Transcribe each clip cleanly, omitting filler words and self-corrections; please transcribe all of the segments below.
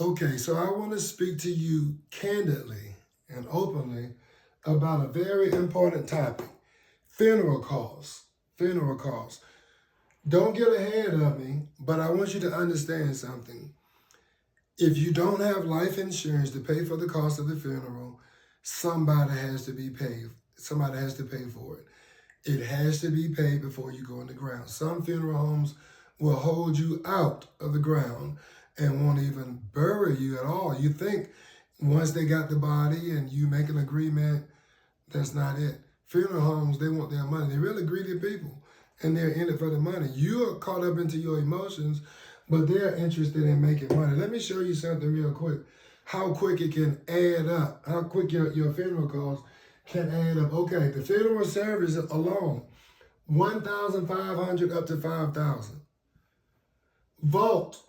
Okay, so I want to speak to you candidly and openly about a very important topic, funeral costs. Funeral costs. Don't get ahead of me, but I want you to understand something. If you don't have life insurance to pay for the cost of the funeral, somebody has to be paid. Somebody has to pay for it. It has to be paid before you go in the ground. Some funeral homes will hold you out of the ground and won't even bury you at all. You think once they got the body and you make an agreement, that's not it. Funeral homes, they want their money. They're really greedy people and they're in it for the money. You are caught up into your emotions, but they're interested in making money. Let me show you something real quick. How quick it can add up. How quick your funeral costs can add up. Okay, the funeral service alone, $1,500 up to $5,000. Vault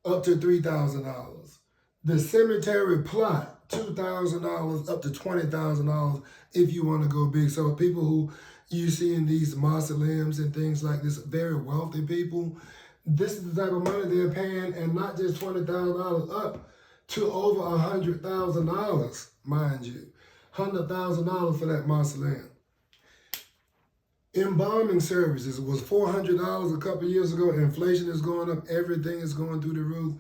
up to $3,000. The cemetery plot, $2,000 up to $20,000 if you want to go big. So people who you see in these mausoleums and things like this, very wealthy people, this is the type of money they're paying, and not just $20,000 up to over $100,000, mind you. $100,000 for that mausoleum. Embalming services was $400 a couple of years ago. Inflation is going up. Everything is going through the roof.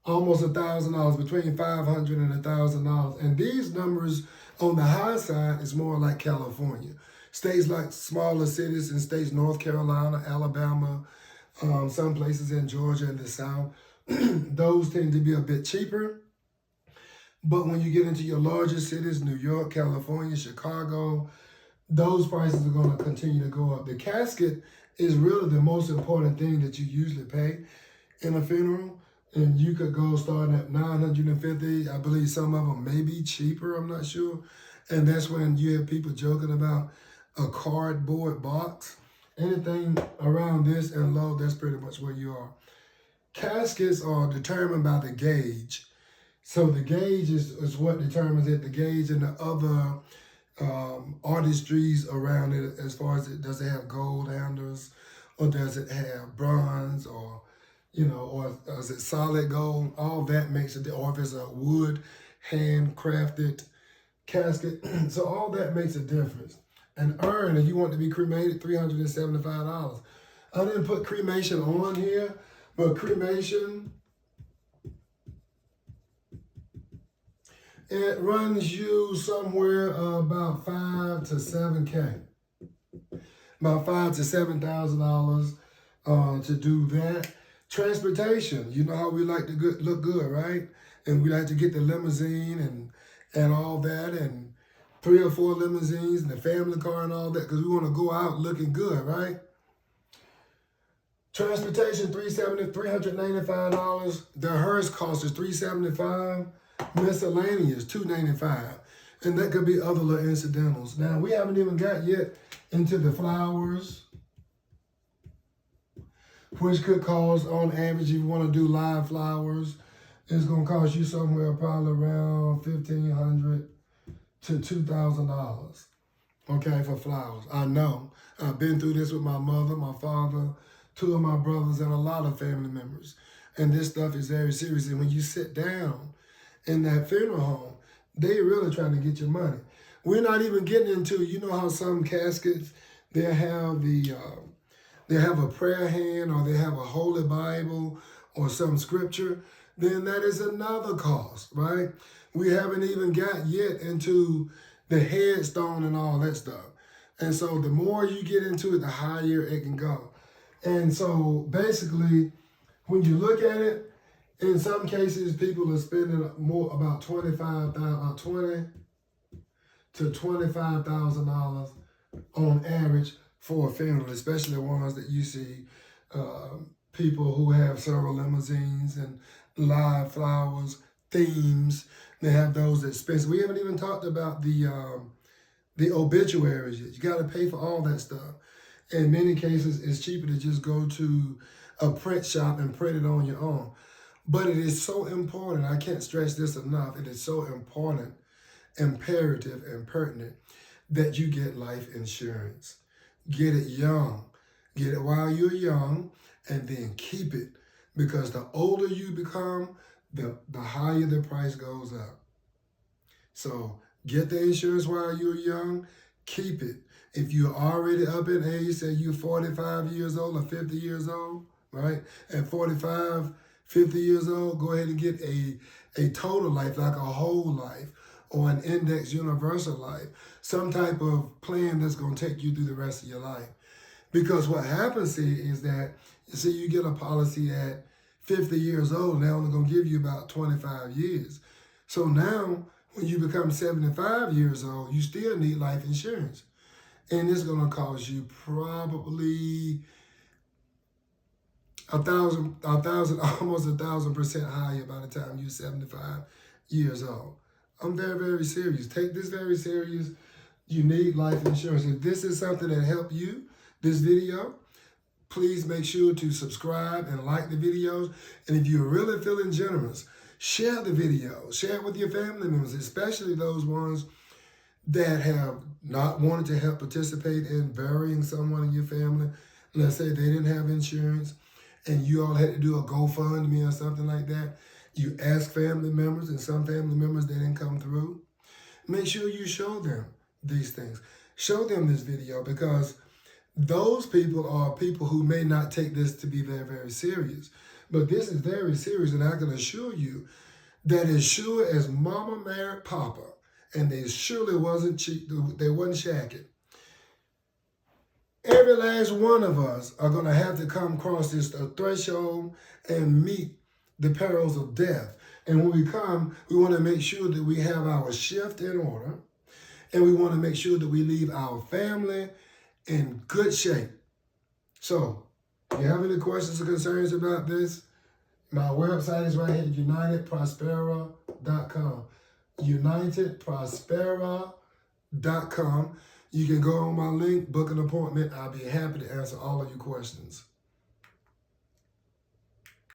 Almost $1,000, between $500 and $1,000. And these numbers on the high side is more like California. States like smaller cities in states, North Carolina, Alabama, some places in Georgia and the South, those tend to be a bit cheaper. But when you get into your larger cities, New York, California, Chicago, those prices are going to continue to go up. The casket is really the most important thing that you usually pay in a funeral. And you could go starting at $950. I believe some of them may be cheaper, I'm not sure. And that's when you have people joking about a cardboard box. Anything around this and low, that's pretty much where you are. Caskets are determined by the gauge. So the gauge is what determines it. The gauge and the other artistries around it, as far as does it have gold handles, or does it have bronze, or or is it solid gold? All that makes it, or if it's a wood handcrafted casket. So all that makes a difference. An urn, if you want to be cremated, $375. I didn't put cremation on here, but cremation, it runs you somewhere about $5,000 to $7,000, about $5,000 to $7,000 to do that. Transportation, you know how we like to look good, right? And we like to get the limousine and all that, and 3 or 4 limousines and the family car and all that, because we want to go out looking good, right? Transportation, $395. The hearse cost is $375. Miscellaneous, $295. And that could be other little incidentals. Now, we haven't even got yet into the flowers, which could cost, on average, if you want to do live flowers, it's going to cost you somewhere probably around $1,500 to $2,000, okay, for flowers. I know. I've been through this with my mother, my father, 2 of my brothers, and a lot of family members. And this stuff is very serious. And when you sit down in that funeral home, they really trying to get your money. We're not even getting into, you know how some caskets, they have a prayer hand, or they have a holy Bible or some scripture, then that is another cost, right? We haven't even got yet into the headstone and all that stuff. And so the more you get into it, the higher it can go. And so basically, when you look at it, in some cases, people are spending more, about $20,000 to $25,000 on average for a funeral, especially ones that you see people who have several limousines and live flowers, themes. They have those expenses. We haven't even talked about the obituaries yet. You got to pay for all that stuff. In many cases, it's cheaper to just go to a print shop and print it on your own. But it is so important. I can't stress this enough. It is so important, imperative, and pertinent that you get life insurance. Get it young. Get it while you're young, and then keep it. Because the older you become, the higher the price goes up. So get the insurance while you're young, keep it. If you're already up in age, say you're 45 years old or 50 years old, right? At 45, 50 years old, go ahead and get a total life, like a whole life, or an index universal life, some type of plan that's going to take you through the rest of your life. Because what happens is that, see, you get a policy at 50 years old, and they're only going to give you about 25 years. So now, when you become 75 years old, you still need life insurance. And it's going to cost you probably almost 1,000% higher by the time you're 75 years old. I'm very, very serious. Take this very serious. You need life insurance. If this is something that helped you, this video, please make sure to subscribe and like the videos. And if you're really feeling generous, share the video. Share it with your family members, especially those ones that have not wanted to help participate in burying someone in your family. Let's say they didn't have insurance and you all had to do a GoFundMe or something like that. You ask family members, and some family members, they didn't come through. Make sure you show them these things. Show them this video, because those people are people who may not take this to be very, very serious. But this is very serious, and I can assure you that as sure as Mama married Papa, and they surely wasn't shacking, every last one of us are going to have to come across this threshold and meet the perils of death. And when we come, we want to make sure that we have our shift in order, and we want to make sure that we leave our family in good shape. So, if you have any questions or concerns about this, my website is right here, UnitedProspera.com. UnitedProspera.com. You can go on my link, book an appointment. I'll be happy to answer all of your questions.